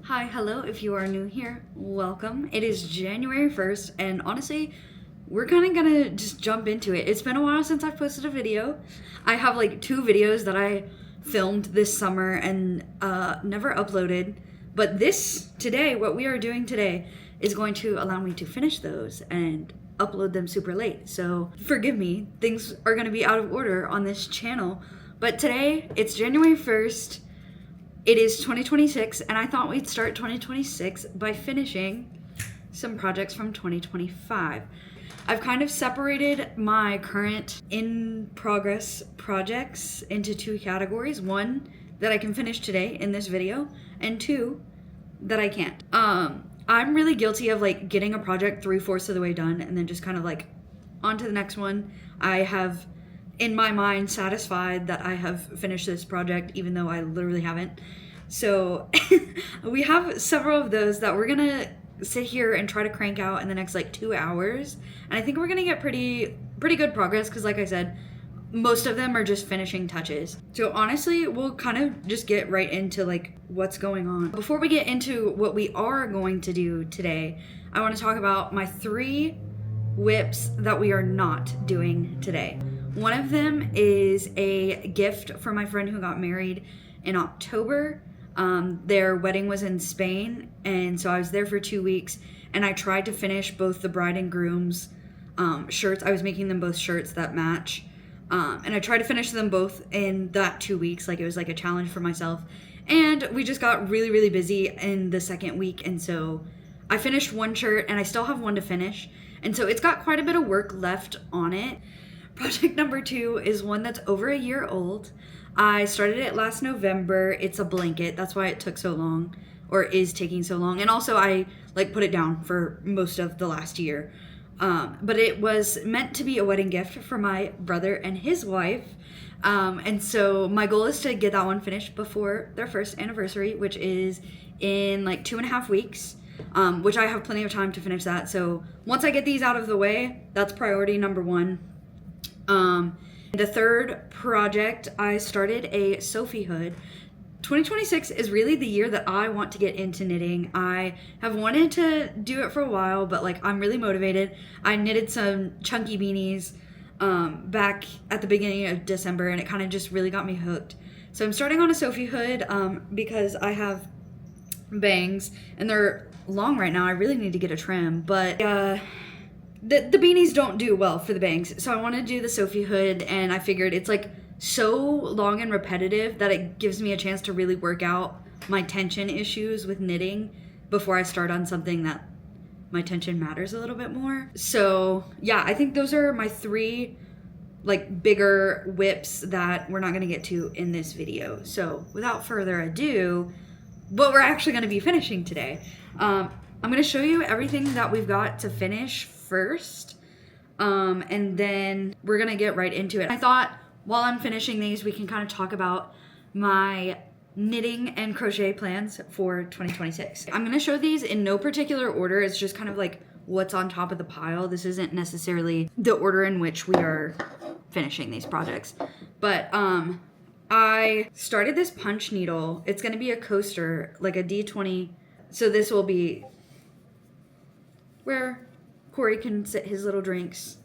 Hi, hello, if you are new here, welcome. It is January 1st, and honestly, we're kind of gonna just jump into it. It's been a while since I've posted a video. I have like 2 videos that I filmed this summer and never uploaded, but what we are doing today, is going to allow me to finish those and upload them super late. So forgive me, things are gonna be out of order on this channel, but today, it's January 1st. It is 2026, and I thought we'd start 2026 by finishing some projects from 2025. I've kind of separated my current in-progress projects into 2 categories. 1 that I can finish today in this video, and 2 that I can't. I'm really guilty of like getting a project 3/4 of the way done and then just kind of like on to the next one. I have in my mind satisfied that I have finished this project even though I literally haven't. So we have several of those that we're gonna sit here and try to crank out in the next like 2 hours, and I think we're gonna get pretty good progress because like I said, most of them are just finishing touches. So honestly, we'll kind of just get right into like what's going on. Before we get into what we are going to do today, I want to talk about my 3 whips that we are not doing today. One of them is a gift for my friend who got married in October. Their wedding was in Spain, and so I was there for 2 weeks, and I tried to finish both the bride and groom's shirts. I was making them both shirts that match, and I tried to finish them both in that 2 weeks. Like, it was like a challenge for myself, and we just got really busy in the second week, and so I finished 1 shirt, and I still have 1 to finish, and so it's got quite a bit of work left on it. Project number 2 is one that's over a year old. I started it last November. It's a blanket. That's why it took so long, or is taking so long. And also I like put it down for most of the last year. But it was meant to be a wedding gift for my brother and his wife. And so my goal is to get that one finished before their first anniversary, which is in like 2.5 weeks. Which I have plenty of time to finish that. So once I get these out of the way, that's priority number 1. The third project, I started a Sophie hood. 2026 is really the year that I want to get into knitting. I have wanted to do it for a while, but like I'm really motivated. I knitted some chunky beanies back at the beginning of December, and it kind of just really got me hooked. So I'm starting on a Sophie hood because I have bangs and they're long right now. I really need to get a trim, but the beanies don't do well for the bangs, so I want to do the Sophie hood, and I figured it's like so long and repetitive that it gives me a chance to really work out my tension issues with knitting before I start on something that my tension matters a little bit more. So yeah, I think those are my 3 like bigger whips that we're not going to get to in this video. So without further ado, what we're actually going to be finishing today, I'm going to show you everything that we've got to finish first, and then we're gonna get right into it. I thought while I'm finishing these, we can kind of talk about my knitting and crochet plans for 2026. I'm gonna show these in no particular order. It's just kind of like what's on top of the pile. This isn't necessarily the order in which we are finishing these projects, but I started this punch needle. It's gonna be a coaster, like a D20. So this will be where Corey can sit his little drinks.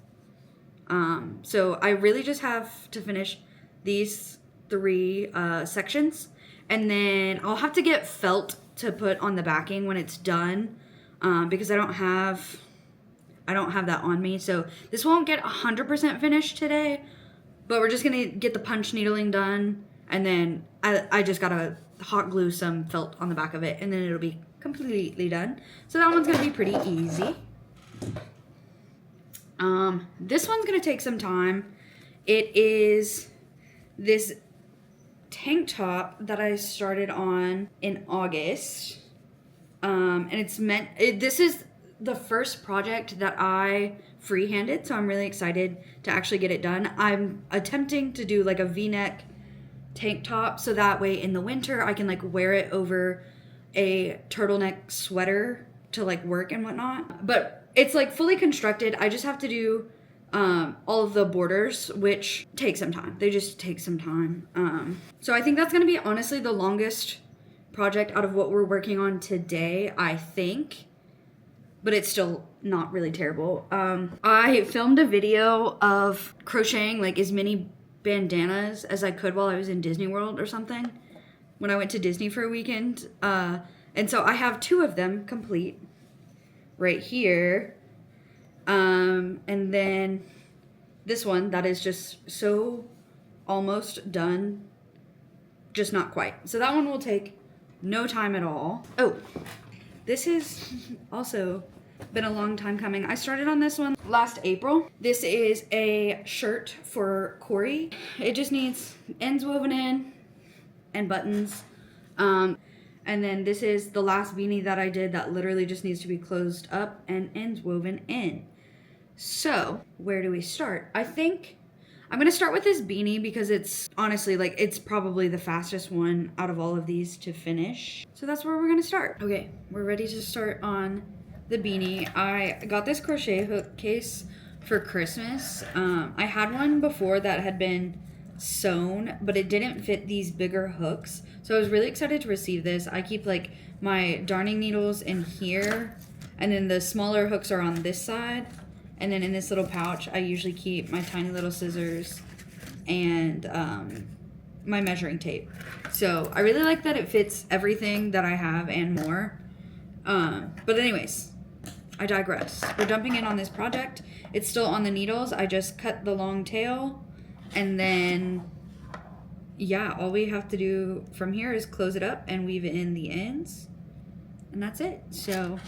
So I really just have to finish these 3 sections, and then I'll have to get felt to put on the backing when it's done, because I don't have that on me. So this won't get 100% finished today, but we're just gonna get the punch needling done, and then I just gotta hot glue some felt on the back of it, and then it'll be completely done. So that one's gonna be pretty easy. This one's gonna take some time. It is this tank top that I started on in August, and this is the first project that I freehanded, so I'm really excited to actually get it done. I'm attempting to do like a V-neck tank top, so that way in the winter I can like wear it over a turtleneck sweater to like work and whatnot. But it's like fully constructed. I just have to do all of the borders, which take some time. They just take some time. So I think that's gonna be honestly the longest project out of what we're working on today, I think. But it's still not really terrible. I filmed a video of crocheting like as many bandanas as I could while I was in Disney World or something, when I went to Disney for a weekend. And so I have 2 of them complete right here. And then this one that is just so almost done, just not quite. So that one will take no time at all. Oh, this has also been a long time coming. I started on this one last April. This is a shirt for Corey. It just needs ends woven in and buttons. And then this is the last beanie that I did that literally just needs to be closed up and ends woven in. So where do we start? I think I'm gonna start with this beanie because it's honestly like it's probably the fastest one out of all of these to finish. So that's where we're gonna start. Okay, we're ready to start on the beanie. I got this crochet hook case for Christmas. I had one before that had been sewn, but it didn't fit these bigger hooks. So I was really excited to receive this. I keep like my darning needles in here, and then the smaller hooks are on this side. And then in this little pouch, I usually keep my tiny little scissors and my measuring tape. So I really like that it fits everything that I have and more. But anyways, I digress. We're jumping in on this project. It's still on the needles. I just cut the long tail, and then yeah, all we have to do from here is close it up and weave it in the ends, and that's it. So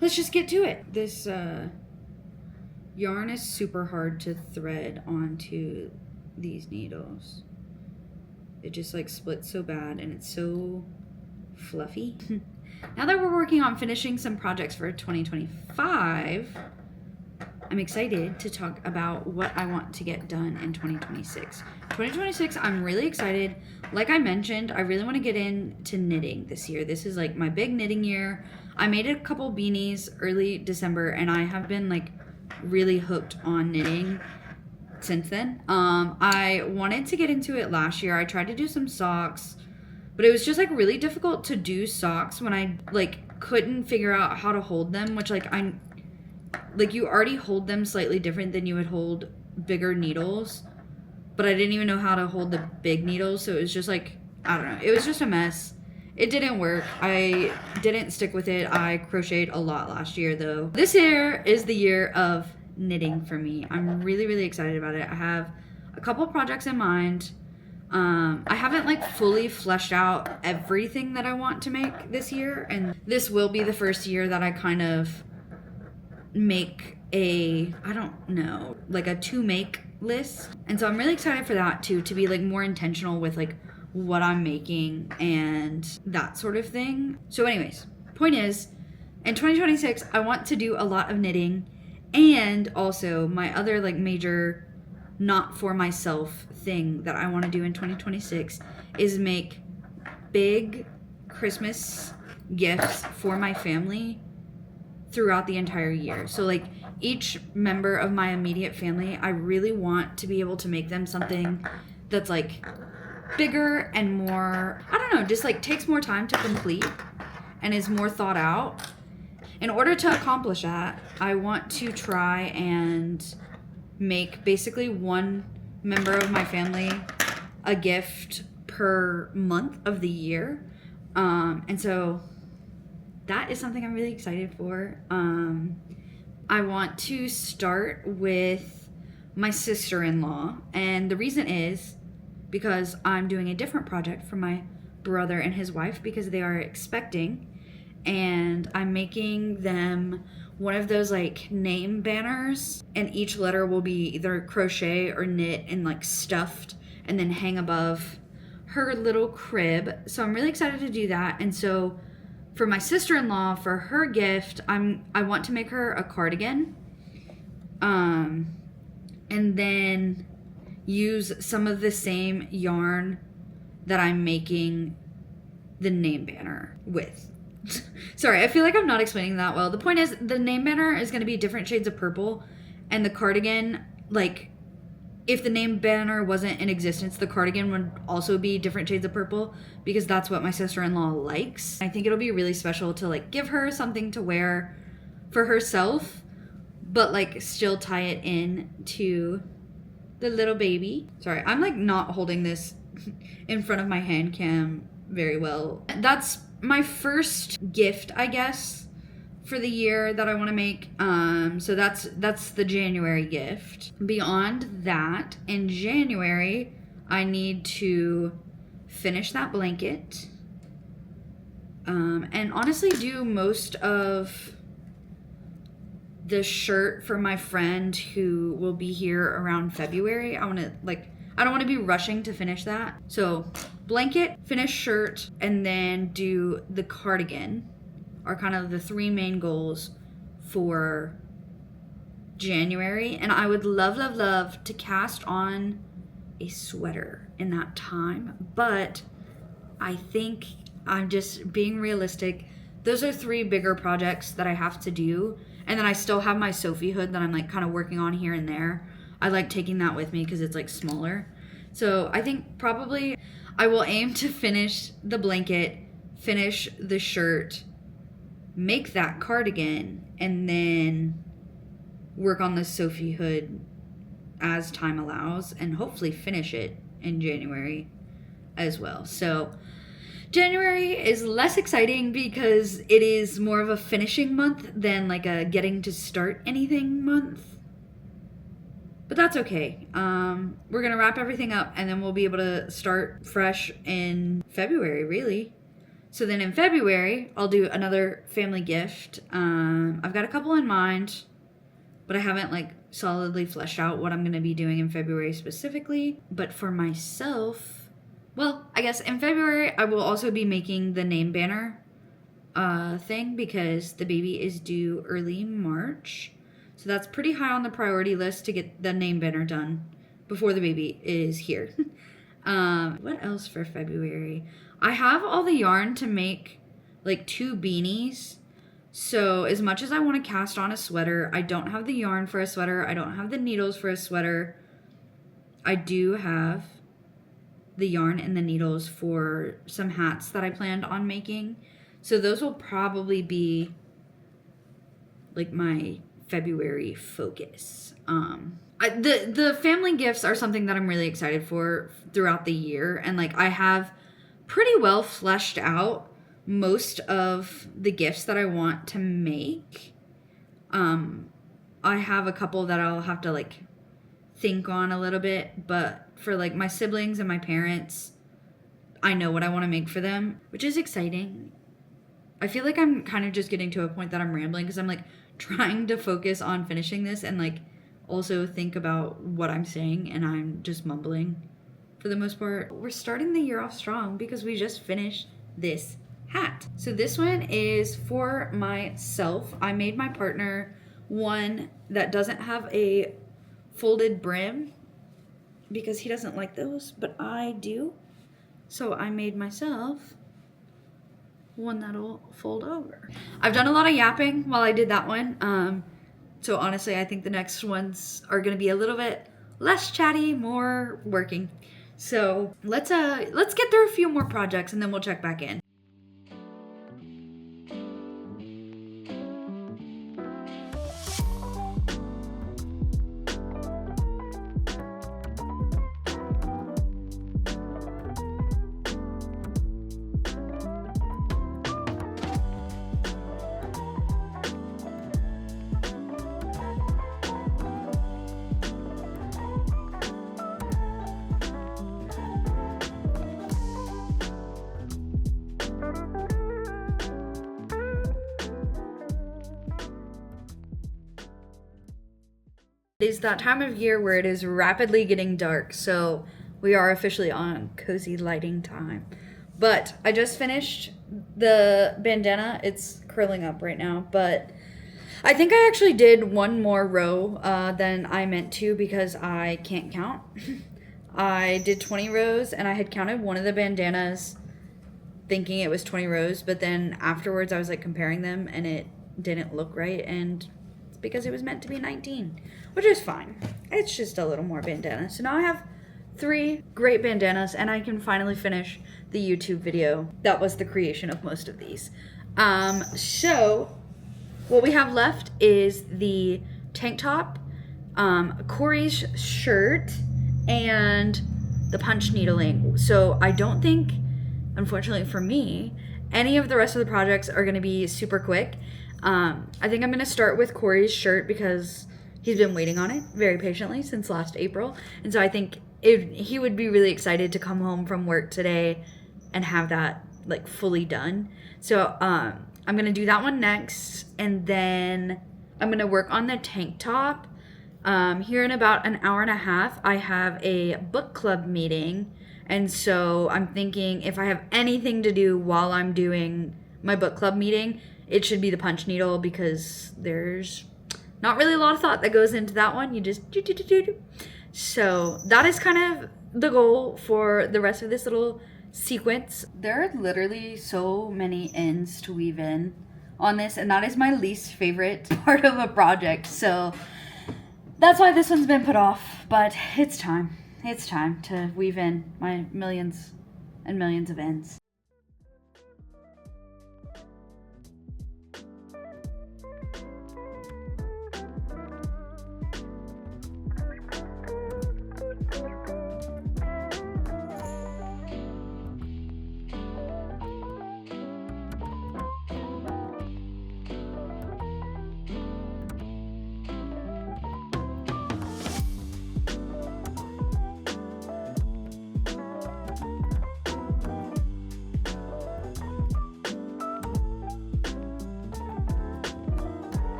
let's just get to it. This yarn is super hard to thread onto these needles. It just like splits so bad, and it's so fluffy. Now that we're working on finishing some projects for 2025, I'm excited to talk about what I want to get done in 2026. 2026, I'm really excited. Like I mentioned, I really want to get into knitting this year. This is like my big knitting year. I made a couple beanies early December, and I have been like really hooked on knitting since then. I wanted to get into it last year. I tried to do some socks, but it was just like really difficult to do socks when I like couldn't figure out how to hold them, which like you already hold them slightly different than you would hold bigger needles, but I didn't even know how to hold the big needles. So it was just like, I don't know, it was just a mess. It didn't work. I didn't stick with it. I crocheted a lot last year though. This year is the year of knitting for me. I'm really, really excited about it. I have a couple projects in mind. I haven't like fully fleshed out everything that I want to make this year, and this will be the first year that I kind of make a, I don't know, like a to make list. And so I'm really excited for that too, to be like more intentional with like what I'm making and that sort of thing. So anyways, point is, in 2026, I want to do a lot of knitting, and also my other like major not for myself thing that I want to do in 2026 is make big Christmas gifts for my family throughout the entire year. So like each member of my immediate family, I really want to be able to make them something that's like bigger and more, I don't know, just like takes more time to complete and is more thought out. In order to accomplish that, I want to try and make basically one member of my family a gift per month of the year. And so that is something I'm really excited for. I want to start with my sister-in-law, and the reason is because I'm doing a different project for my brother and his wife because they are expecting, and I'm making them one of those like name banners, and each letter will be either crochet or knit and like stuffed and then hang above her little crib. So I'm really excited to do that. And so for my sister-in-law, for her gift, I want to make her a cardigan, and then use some of the same yarn that I'm making the name banner with. Sorry, I feel like I'm not explaining that well. The point is, the name banner is going to be different shades of purple, and the cardigan, like, if the name banner wasn't in existence, the cardigan would also be different shades of purple because that's what my sister-in-law likes. I think it'll be really special to like give her something to wear for herself, but like still tie it in to the little baby. Sorry, I'm like not holding this in front of my hand cam very well. That's my first gift, I guess, for the year that I want to make. So that's the January gift. Beyond that, in January, I need to finish that blanket. And honestly do most of the shirt for my friend who will be here around February. I don't want to be rushing to finish that. So blanket, finish shirt, and then do the cardigan are kind of the three main goals for January. And I would love to cast on a sweater in that time, but I think I'm just being realistic. Those are three bigger projects that I have to do, and then I still have my Sophie hood that I'm like kind of working on here and there. I like taking that with me because it's like smaller. So I think probably I will aim to finish the blanket, finish the shirt, make that cardigan, and then work on the Sophie hood as time allows, and hopefully finish it in January as well. So January is less exciting because it is more of a finishing month than like a getting to start anything month. But that's okay. We're gonna wrap everything up and then we'll be able to start fresh in February, really. So then in February, I'll do another family gift. I've got a couple in mind, but I haven't like solidly fleshed out what I'm gonna be doing in February specifically. But for myself, well, I guess in February, I will also be making the name banner thing because the baby is due early March. So that's pretty high on the priority list to get the name banner done before the baby is here. What else for February? I have all the yarn to make like 2 beanies. So as much as I want to cast on a sweater, I don't have the yarn for a sweater. I don't have the needles for a sweater. I do have the yarn and the needles for some hats that I planned on making. So those will probably be like my February focus. The family gifts are something that I'm really excited for throughout the year, and like I have pretty well fleshed out most of the gifts that I want to make. I have a couple that I'll have to like think on a little bit, but for like my siblings and my parents, I know what I want to make for them, which is exciting. I feel like I'm kind of just getting to a point that I'm rambling because I'm like trying to focus on finishing this and like also think about what I'm saying, and I'm just mumbling for the most part. We're starting the year off strong because we just finished this hat. So this one is for myself. I made my partner one that doesn't have a folded brim because he doesn't like those, but I do. So I made myself one that'll fold over. I've done a lot of yapping while I did that one. So honestly, I think the next ones are gonna be a little bit less chatty, more working. So let's get through a few more projects and then we'll check back in. It is that time of year where it is rapidly getting dark, so we are officially on cozy lighting time. But I just finished the bandana. It's curling up right now, but I think I actually did one more row than I meant to because I can't count. I did 20 rows and I had counted one of the bandanas thinking it was 20 rows, but then afterwards I was like comparing them and it didn't look right, and because it was meant to be 19, which is fine. It's just a little more bandana. So now I have 3 great bandanas, and I can finally finish the YouTube video that was the creation of most of these. So what we have left is the tank top, Corey's shirt, and the punch needling. So I don't think, unfortunately for me, any of the rest of the projects are going to be super quick. I think I'm going to start with Corey's shirt because he's been waiting on it very patiently since last April. And so I think he would be really excited to come home from work today and have that like fully done. So I'm going to do that one next. And then I'm going to work on the tank top. Here in about an hour and a half, I have a book club meeting. And so I'm thinking if I have anything to do while I'm doing my book club meeting, it should be the punch needle because there's not really a lot of thought that goes into that one. You just do. So that is kind of the goal for the rest of this little sequence. There are literally so many ends to weave in on this, and that is my least favorite part of a project. So that's why this one's been put off, but it's time. It's time to weave in my millions and millions of ends.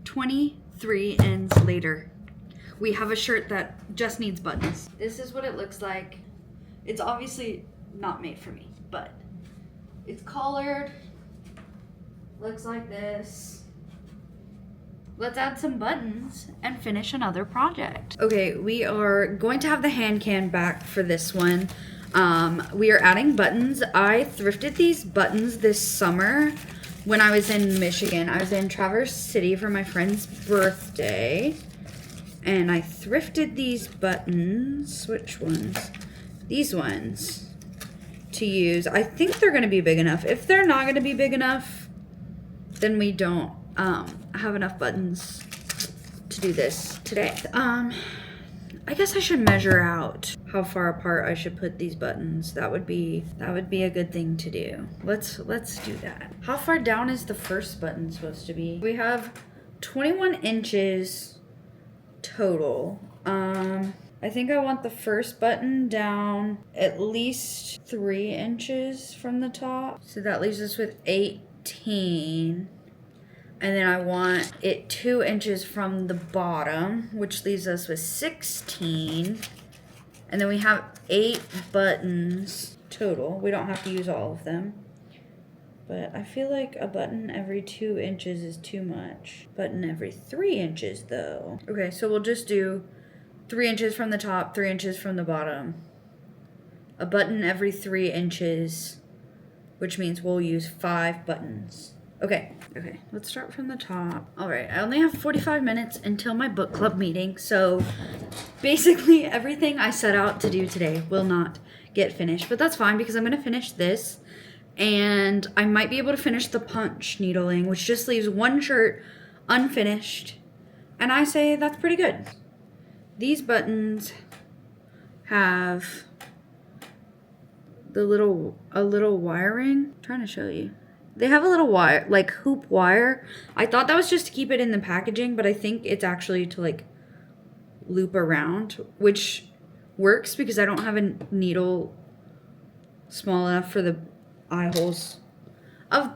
"23 ends later, we have a shirt that just needs buttons. This is what it looks like. It's obviously not made for me, but it's collared. Looks like this. Let's add some buttons and finish another project. Okay, we are going to have the hand can back for this one. We are adding buttons. I thrifted these buttons this summer when I was in Michigan. I was in Traverse City for my friend's birthday, and I thrifted these buttons. Which ones? These ones to use. I think they're going to be big enough. If they're not going to be big enough, then we don't have enough buttons to do this today. I guess I should measure out how far apart I should put these buttons. That would be a good thing to do. Let's do that. How far down is the first button supposed to be? We have 21 inches total. I think I want the first button down at least 3 inches from the top. So that leaves us with 18. And then I want it 2 inches from the bottom, which leaves us with 16. And then we have 8 buttons total. We don't have to use all of them. But I feel like a button every 2 inches is too much. Button every 3 inches though. Okay, so we'll just do 3 inches from the top, 3 inches from the bottom. A button every 3 inches, which means we'll use 5 buttons. Okay, let's start from the top. All right, I only have 45 minutes until my book club meeting, so basically everything I set out to do today will not get finished, but that's fine because I'm gonna finish this, and I might be able to finish the punch needling, which just leaves one shirt unfinished, and I say that's pretty good. These buttons have a little wiring. I'm trying to show you. They have a little wire, like hoop wire. I thought that was just to keep it in the packaging, but I think it's actually to like loop around, which works because I don't have a needle small enough for the eye holes of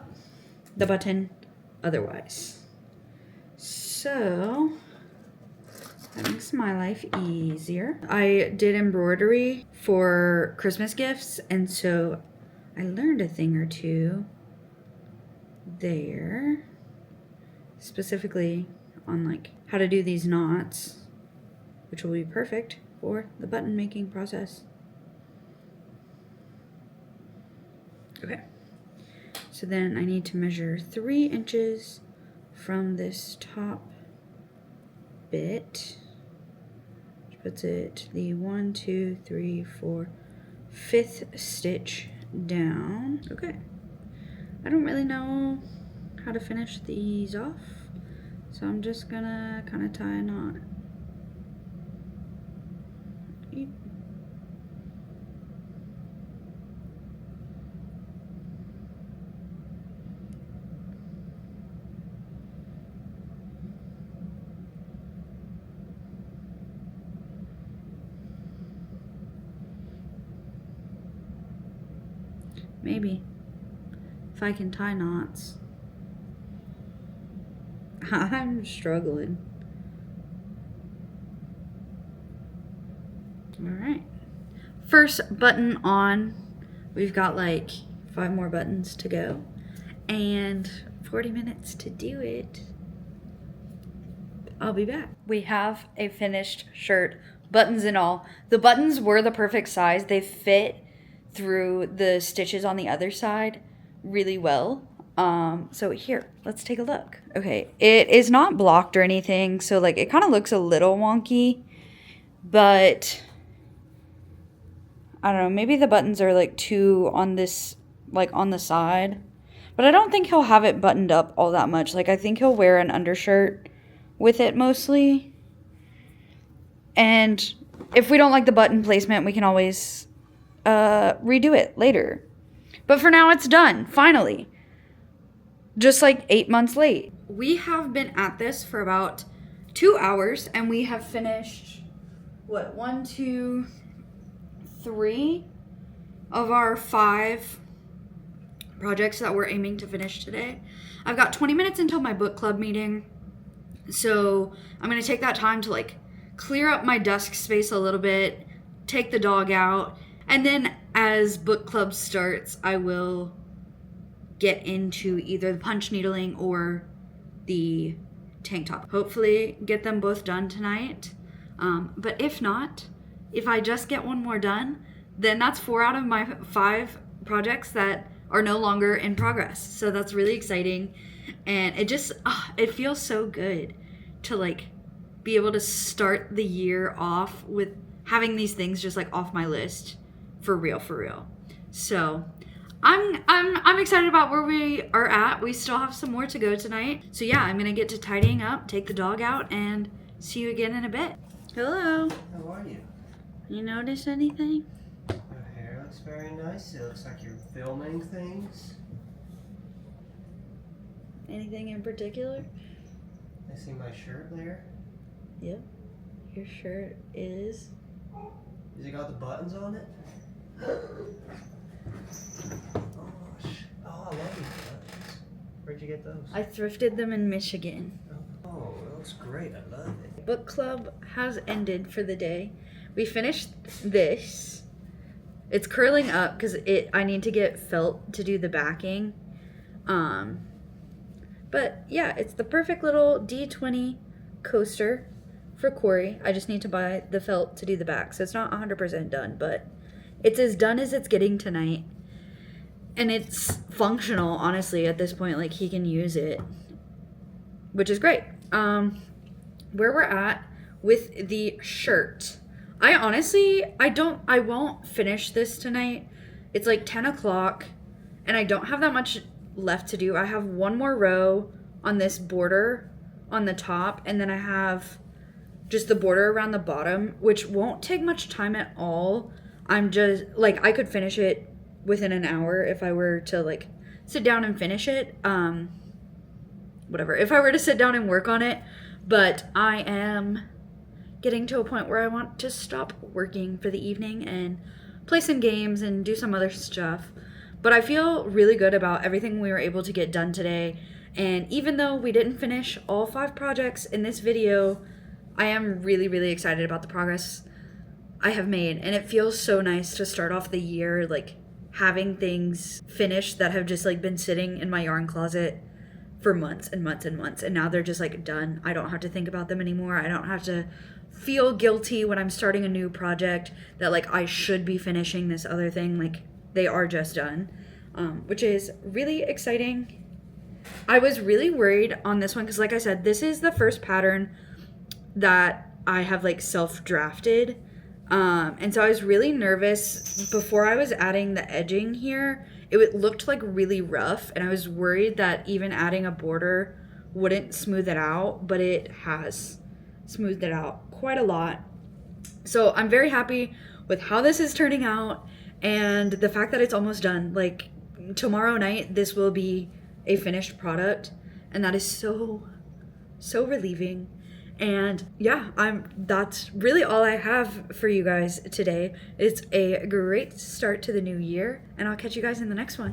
the button otherwise. So that makes my life easier. I did embroidery for Christmas gifts, and so I learned a thing or two there, specifically on like how to do these knots, which will be perfect for the button making process. Okay, so then I need to measure 3 inches from this top bit, which puts it the 1, 2, 3, 4, 5th stitch down. Okay, I don't really know how to finish these off, so I'm just gonna kind of tie a knot. Maybe if I can tie knots. I'm struggling. All right, first button on. We've got like 5 more buttons to go and 40 minutes to do it. I'll be back. We have a finished shirt, buttons and all. The buttons were the perfect size. They fit through the stitches on the other side really well. So here, let's take a look. Okay, it is not blocked or anything, so like it kind of looks a little wonky, but I don't know, maybe the buttons are like too on this, like on the side, but I don't think he'll have it buttoned up all that much. Like I think he'll wear an undershirt with it mostly, and if we don't like the button placement, we can always redo it later. But for now, it's done, finally. Just like 8 months late. We have been at this for about 2 hours, and we have finished, what, 1, 2, 3 of our 5 projects that we're aiming to finish today. I've got 20 minutes until my book club meeting, so I'm gonna take that time to like clear up my desk space a little bit, take the dog out, and then as book club starts, I will get into either the punch needling or the tank top. Hopefully get them both done tonight. But if not, if I just get one more done, then that's 4 out of my 5 projects that are no longer in progress. So that's really exciting. And it just, it feels so good to like be able to start the year off with having these things just like off my list. For real. So I'm excited about where we are at. We still have some more to go tonight. So yeah, I'm gonna get to tidying up, take the dog out, and see you again in a bit. Hello. How are you? You notice anything? Your hair looks very nice. It looks like you're filming things. Anything in particular? I see my shirt there. Yep. Your shirt is. Has it got the buttons on it? Oh, I love these buttons. Where'd you get those? I thrifted them in Michigan. Oh, it looks great. I love it. Book club has ended for the day. We finished this. It's curling up because I need to get felt to do the backing. But yeah, it's the perfect little D20 coaster for Corey. I just need to buy the felt to do the back, so it's not 100% done, but it's as done as it's getting tonight. And it's functional, honestly, at this point. Like, he can use it, which is great. Where we're at with the shirt. I won't finish this tonight. It's like 10 o'clock, and I don't have that much left to do. I have one more row on this border on the top, and then I have just the border around the bottom, which won't take much time at all. I'm just, like, I could finish it within an hour if I were to, like, sit down and finish it. Whatever. If I were to sit down and work on it. But I am getting to a point where I want to stop working for the evening and play some games and do some other stuff. But I feel really good about everything we were able to get done today. And even though we didn't finish all 5 projects in this video, I am really, really excited about the progress I have made. And it feels so nice to start off the year, like, having things finished that have just, like, been sitting in my yarn closet for months and months and months, and now they're just like done. I don't have to think about them anymore. I don't have to feel guilty when I'm starting a new project that like I should be finishing this other thing. Like they are just done, which is really exciting. I was really worried on this one because like I said, this is the first pattern that I have like self-drafted. And so I was really nervous before I was adding the edging here. It looked like really rough, and I was worried that even adding a border wouldn't smooth it out, but it has smoothed it out quite a lot. So I'm very happy with how this is turning out and the fact that it's almost done. Like tomorrow night, this will be a finished product, and that is so relieving. And yeah, that's really all I have for you guys today. It's a great start to the new year, and I'll catch you guys in the next one.